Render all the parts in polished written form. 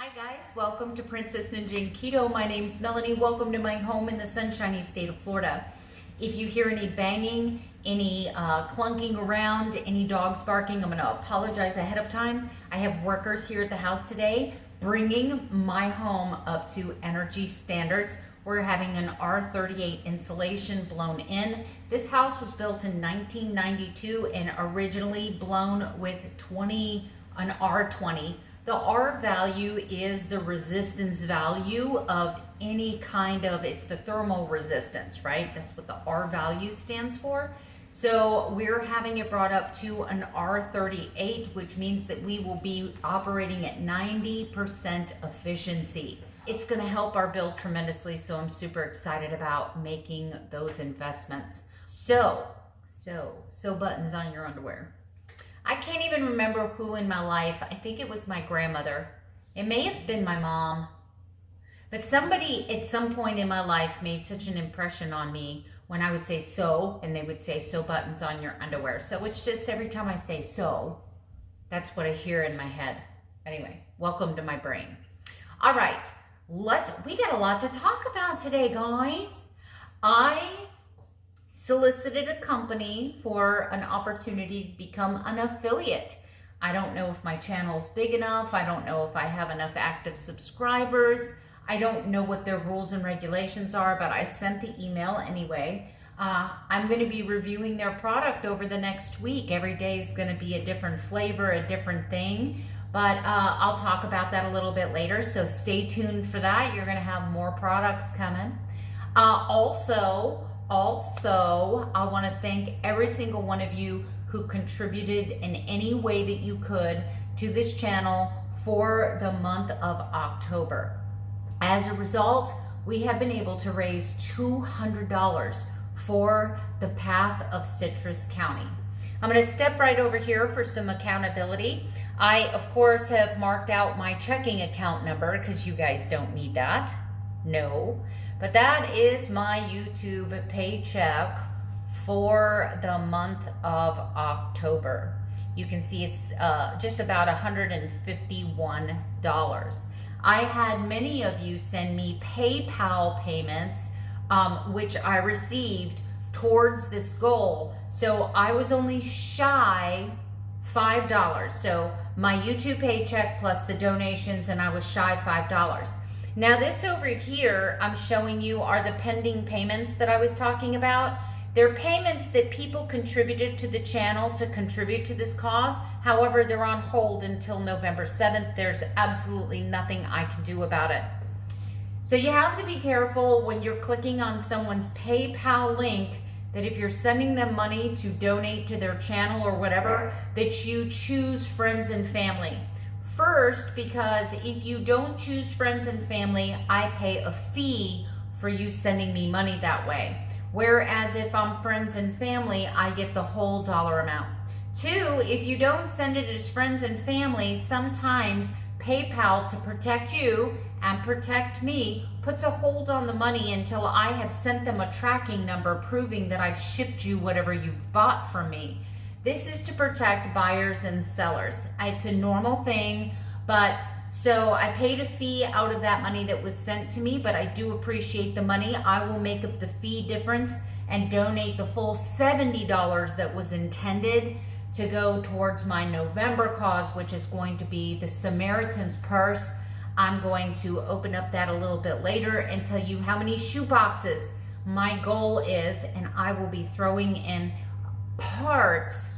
Hi guys, welcome to Princess Ninja and Keto. My name's Melanie. Welcome to my home in the sunshiny state of Florida. If you hear any banging, any clunking around, any dogs barking, I'm going to apologize ahead of time. I have workers here at the house today bringing my home up to energy standards. We're having an R38 insulation blown in. This house was built in 1992 and originally blown with an R20. The R value is the resistance value of any kind of, it's the thermal resistance, right? That's what the R value stands for. So we're having it brought up to an R38, which means that we will be operating at 90% efficiency. It's going to help our bill tremendously, so I'm super excited about making those investments. So buttons on your underwear. I can't even remember who in my life, I think it was my grandmother. It may have been my mom. But somebody at some point in my life made such an impression on me when I would say so, and they would say so buttons on your underwear. So it's just every time I say so, that's what I hear in my head. Anyway, welcome to my brain. All right, we got a lot to talk about today, guys. I solicited a company for an opportunity to become an affiliate. I don't know if my channel's big enough. I don't know if I have enough active subscribers. I don't know what their rules and regulations are, but I sent the email anyway. I'm going to be reviewing their product over the next week. Every day is going to be a different flavor, a different thing, but I'll talk about that a little bit later, so stay tuned for that. You're going to have more products coming. Also, I want to thank every single one of you who contributed in any way that you could to this channel for the month of October. As a result, we have been able to raise $200 for the Path of Citrus County. I'm going to step right over here for some accountability. I, of course, have marked out my checking account number because you guys don't need that. No. But that is my YouTube paycheck for the month of October. You can see it's just about $151. I had many of you send me PayPal payments, which I received towards this goal. So I was only shy $5. So my YouTube paycheck plus the donations, and I was shy $5. Now this over here I'm showing you are the pending payments that I was talking about. They're payments that people contributed to the channel to contribute to this cause. However, they're on hold until November 7th. There's absolutely nothing I can do about it. So you have to be careful when you're clicking on someone's PayPal link that if you're sending them money to donate to their channel or whatever, that you choose friends and family. First, because if you don't choose friends and family, I pay a fee for you sending me money that way. Whereas if I'm friends and family, I get the whole dollar amount. Two, if you don't send it as friends and family, sometimes PayPal, to protect you and protect me, puts a hold on the money until I have sent them a tracking number proving that I've shipped you whatever you've bought from me. This is to protect buyers and sellers. It's a normal thing, but so I paid a fee out of that money that was sent to me, but I do appreciate the money. I will make up the fee difference and donate the full $70 that was intended to go towards my November cause, which is going to be the Samaritan's Purse. I'm going to open up that a little bit later and tell you how many shoe boxes my goal is, and I will be throwing in parts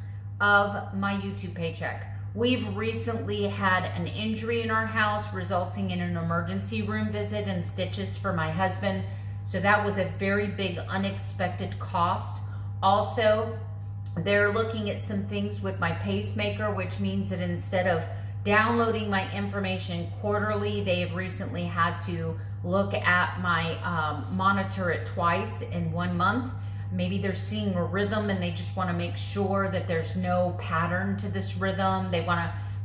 of my YouTube paycheck. We've recently had an injury in our house resulting in an emergency room visit and stitches for my husband. So that was a very big unexpected cost. Also, they're looking at some things with my pacemaker, which means that instead of downloading my information quarterly, they have recently had to look at my monitor it twice in 1 month. Maybe they're seeing a rhythm and they just want to make sure that there's no pattern to this rhythm.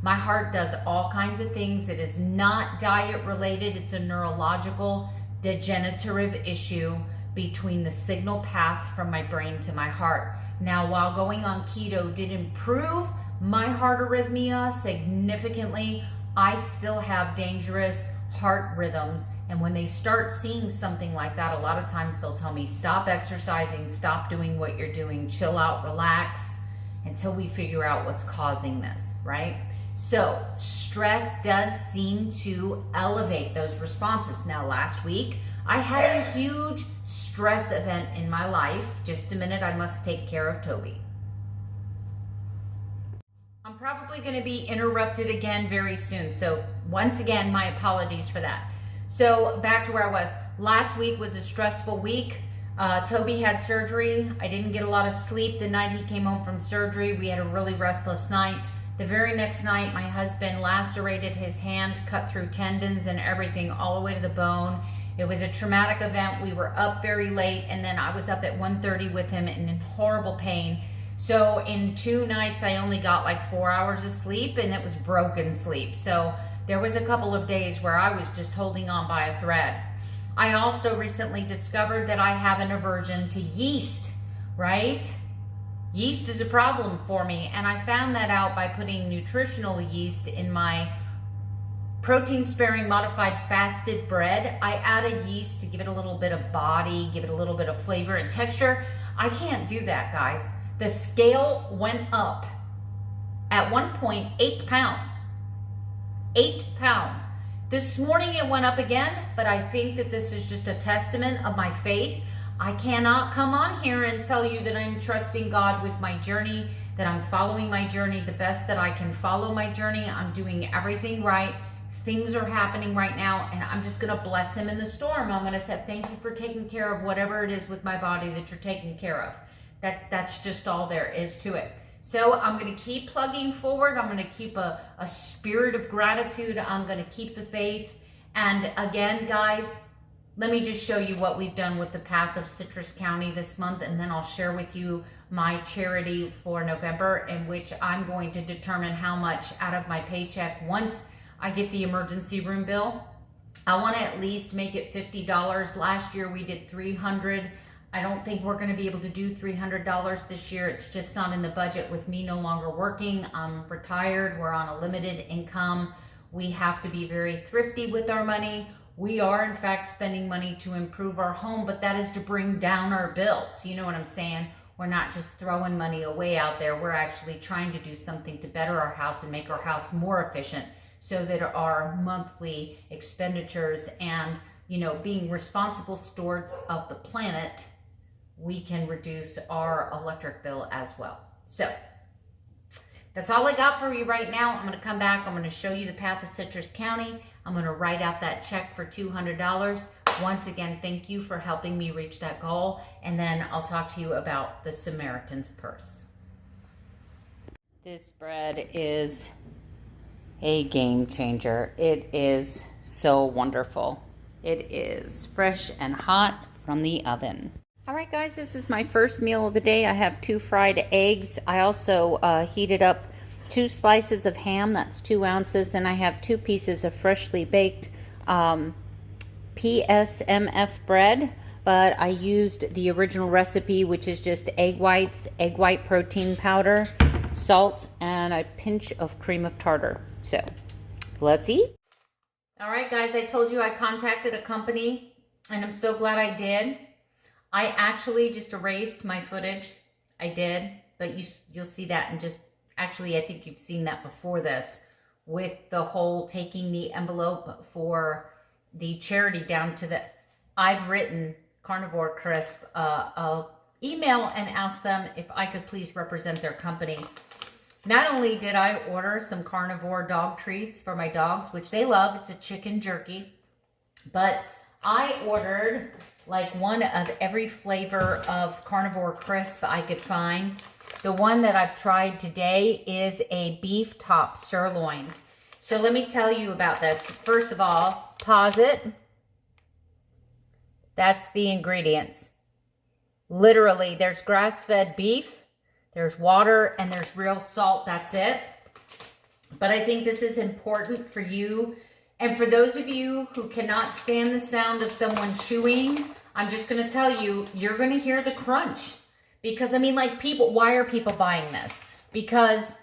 My heart does all kinds of things. It is not diet related. It's a neurological degenerative issue between the signal path from my brain to my heart. Now, while going on keto did improve my heart arrhythmia significantly, I still have dangerous heart rhythms. And when they start seeing something like that, a lot of times they'll tell me, stop exercising, stop doing what you're doing, chill out, relax, until we figure out what's causing this, right? So stress does seem to elevate those responses. Now, last week, I had a huge stress event in my life. Just a minute, I must take care of Toby. I'm probably going to be interrupted again very soon. So once again, my apologies for that. So back to where I was. Last week was a stressful week. Toby had surgery. I didn't get a lot of sleep the night he came home from surgery. We had a really restless night. The very next night, my husband lacerated his hand, cut through tendons and everything all the way to the bone. It was a traumatic event. We were up very late, and then I was up at 1:30 with him and in horrible pain. So in 2 nights, I only got like 4 hours of sleep, and it was broken sleep. So there was a couple of days where I was just holding on by a thread. I also recently discovered that I have an aversion to yeast, right? Yeast is a problem for me, and I found that out by putting nutritional yeast in my protein-sparing modified fasted bread. I added yeast to give it a little bit of body, give it a little bit of flavor and texture. I can't do that, guys. The scale went up at one point 8 pounds. 8 pounds. This morning it went up again, but I think that this is just a testament of my faith. I cannot come on here and tell you that I'm trusting God with my journey, that I'm following my journey the best that I can follow my journey. I'm doing everything right. Things are happening right now, and I'm just going to bless him in the storm. I'm going to say, thank you for taking care of whatever it is with my body that you're taking care of. That's just all there is to it. So I'm going to keep plugging forward. I'm going to keep a spirit of gratitude. I'm going to keep the faith. And again, guys, let me just show you what we've done with the Path of Citrus County this month, and then I'll share with you my charity for November, in which I'm going to determine how much out of my paycheck, once I get the emergency room bill, I want to at least make it $50. Last year we did $300. I don't think we're going to be able to do $300 this year. It's just not in the budget with me no longer working. I'm retired. We're on a limited income. We have to be very thrifty with our money. We are, in fact, spending money to improve our home, but that is to bring down our bills. You know what I'm saying? We're not just throwing money away out there. We're actually trying to do something to better our house and make our house more efficient, so that our monthly expenditures and, you know, being responsible stewards of the planet, we can reduce our electric bill as well. So that's all I got for you right now. I'm going to come back. I'm going to show you the Path of Citrus County. I'm going to write out that check for $200. Once again, thank you for helping me reach that goal. And then I'll talk to you about the Samaritan's Purse. This bread is a game changer. It is so wonderful. It is fresh and hot from the oven. All right, guys, this is my first meal of the day. I have 2 fried eggs. I also heated up 2 slices of ham, that's 2 ounces, and I have 2 pieces of freshly baked PSMF bread, but I used the original recipe, which is just egg whites, egg white protein powder, salt, and a pinch of cream of tartar. So let's eat. All right, guys, I told you I contacted a company, and I'm so glad I did. I actually just erased my footage. I did, but you'll see that in just, actually, I think you've seen that before this, with the whole taking the envelope for the charity down to the, I've written Carnivore Crisp email and asked them if I could please represent their company. Not only did I order some carnivore dog treats for my dogs, which they love, it's a chicken jerky, but I ordered like one of every flavor of Carnivore Crisp I could find. The one that I've tried today is a beef top sirloin. So let me tell you about this. First of all, pause it. That's the ingredients. Literally, there's grass-fed beef, there's water, and there's real salt. That's it. But I think this is important for you. And for those of you who cannot stand the sound of someone chewing, I'm just going to tell you, you're going to hear the crunch. Because, I mean, like, people, why are people buying this? Because,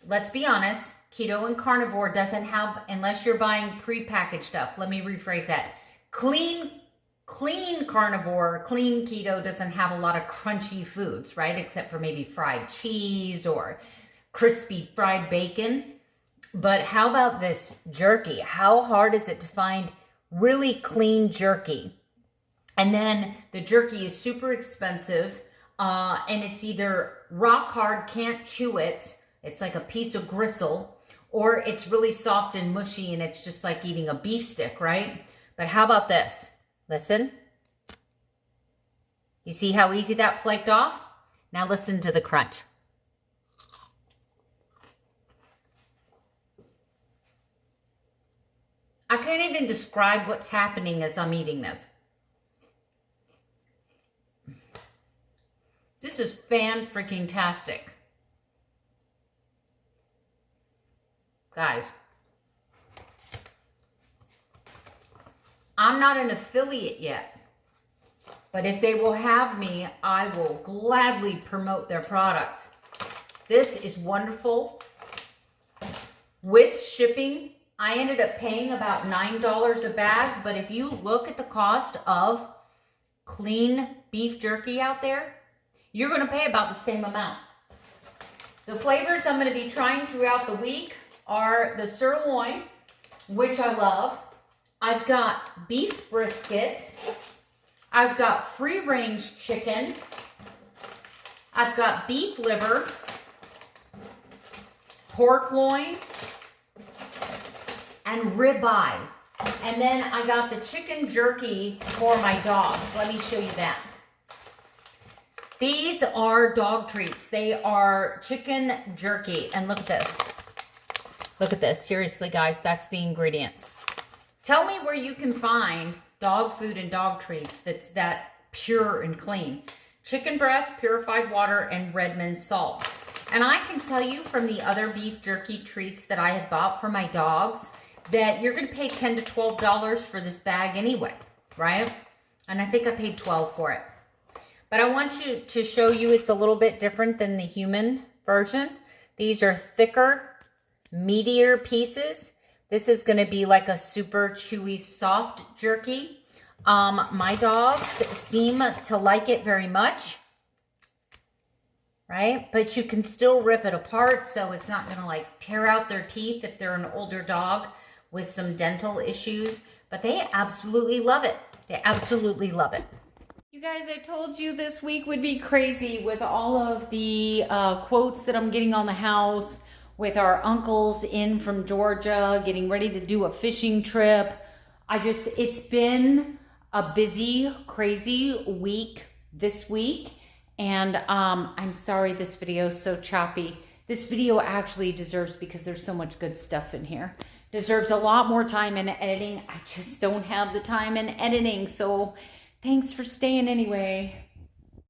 let's be honest, keto and carnivore doesn't have, unless you're buying prepackaged stuff. Let me rephrase that. Clean carnivore, clean keto doesn't have a lot of crunchy foods, right? Except for maybe fried cheese or crispy fried bacon. But how about this jerky? How hard is it to find really clean jerky? And then the jerky is super expensive, and it's either rock hard, can't chew it, it's like a piece of gristle, or it's really soft and mushy and it's just like eating a beef stick, right? But how about this? Listen. You see how easy that flaked off? Now listen to the crunch. I can't even describe what's happening as I'm eating this. This is fan-freaking-tastic. Guys, I'm not an affiliate yet, but if they will have me, I will gladly promote their product. This is wonderful. With shipping, I ended up paying about $9 a bag, but if you look at the cost of clean beef jerky out there, you're going to pay about the same amount. The flavors I'm going to be trying throughout the week are the sirloin, which I love. I've got beef brisket. I've got free-range chicken. I've got beef liver, pork loin, and ribeye. And then I got the chicken jerky for my dogs. Let me show you that. These are dog treats. They are chicken jerky. And look at this. Look at this. Seriously, guys, that's the ingredients. Tell me where you can find dog food and dog treats that's that pure and clean. Chicken breast, purified water, and Redmond salt. And I can tell you from the other beef jerky treats that I have bought for my dogs that you're going to pay $10 to $12 for this bag anyway, right? And I think I paid $12 for it. But I want you to show you it's a little bit different than the human version. These are thicker, meatier pieces. This is going to be like a super chewy, soft jerky. My dogs seem to like it very much, right? But you can still rip it apart, so it's not going to like tear out their teeth if they're an older dog with some dental issues. But they absolutely love it. They absolutely love it. You guys, I told you this week would be crazy with all of the quotes that I'm getting on the house, with our uncles in from Georgia, getting ready to do a fishing trip. It's been a busy, crazy week this week. And I'm sorry this video is so choppy. This video actually deserves, because there's so much good stuff in here, deserves a lot more time in editing. I just don't have the time in editing. So thanks for staying anyway.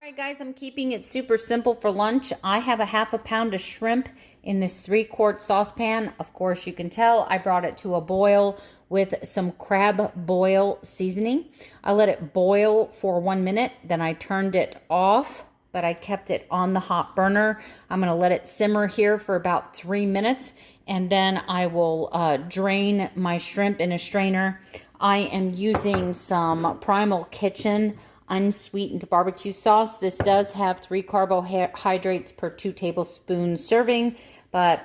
All right, guys, I'm keeping it super simple for lunch. I have a half a pound of shrimp in this 3-quart saucepan. Of course, you can tell I brought it to a boil with some crab boil seasoning. I let it boil for 1 minute, then I turned it off, but I kept it on the hot burner. I'm going to let it simmer here for about 3 minutes, and then I will drain my shrimp in a strainer. I am using some Primal Kitchen unsweetened barbecue sauce. This does have 3 carbohydrates per 2 tablespoons serving, but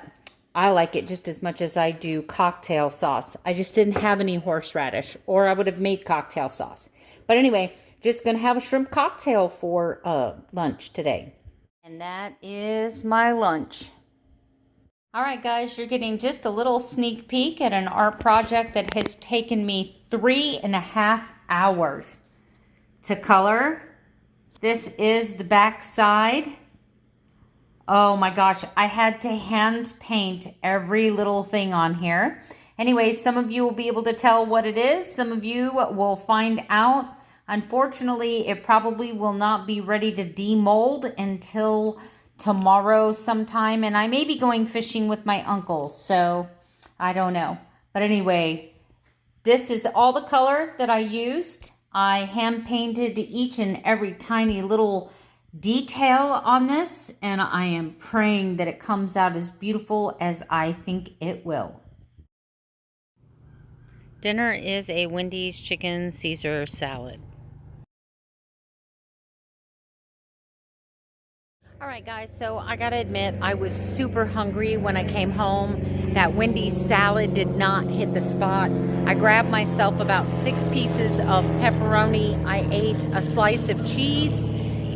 I like it just as much as I do cocktail sauce. I just didn't have any horseradish, or I would have made cocktail sauce. But anyway, just gonna have a shrimp cocktail for lunch today. And that is my lunch. All right, guys, you're getting just a little sneak peek at an art project that has taken me 3.5 hours to color. This is the back side. Oh my gosh, I had to hand paint every little thing on here. Anyways, some of you will be able to tell what it is. Some of you will find out. Unfortunately, it probably will not be ready to demold until tomorrow sometime. And I may be going fishing with my uncles, so I don't know. But anyway, this is all the color that I used. I hand painted each and every tiny little detail on this, and I am praying that it comes out as beautiful as I think it will. Dinner is a Wendy's chicken Caesar salad. All right, guys, so I gotta admit, I was super hungry when I came home. That Wendy's salad did not hit the spot. I grabbed myself about 6 pieces of pepperoni. I ate a slice of cheese,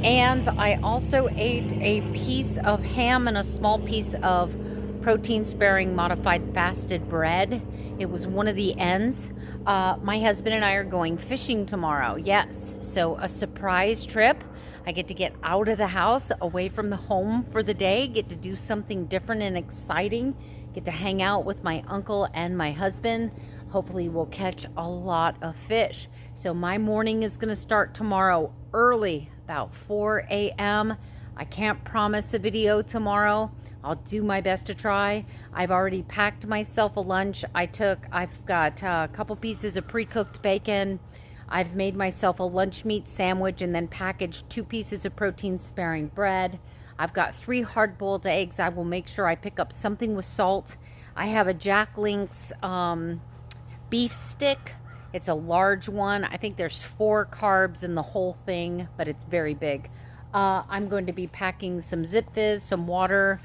and I also ate a piece of ham and a small piece of protein-sparing modified fasted bread. It was one of the ends. My husband and I are going fishing tomorrow. Yes, so a surprise trip. I get to get out of the house, away from the home for the day, get to do something different and exciting, get to hang out with my uncle and my husband. Hopefully we'll catch a lot of fish. So my morning is going to start tomorrow early, about 4 a.m. I can't promise a video tomorrow. I'll do my best to try. I've already packed myself a lunch. I've got a couple pieces of pre-cooked bacon. I've made myself a lunch meat sandwich and then packaged 2 pieces of protein-sparing bread. I've got 3 hard-boiled eggs. I will make sure I pick up something with salt. I have a Jack Link's beef stick. It's a large one. I think there's 4 carbs in the whole thing, but it's very big. I'm going to be packing some Zip Fizz, some water,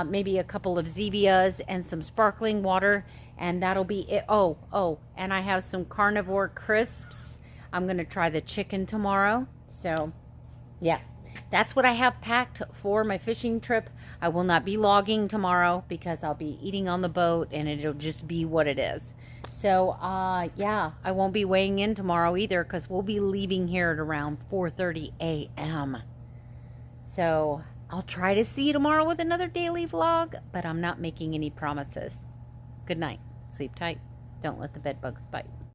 maybe a couple of Zevias and some sparkling water, and that'll be it. Oh, and I have some carnivore crisps. I'm going to try the chicken tomorrow. So, yeah, that's what I have packed for my fishing trip. I will not be logging tomorrow because I'll be eating on the boat and it'll just be what it is. So, yeah, I won't be weighing in tomorrow either because we'll be leaving here at around 4:30 a.m. So, I'll try to see you tomorrow with another daily vlog, but I'm not making any promises. Good night. Sleep tight. Don't let the bed bugs bite.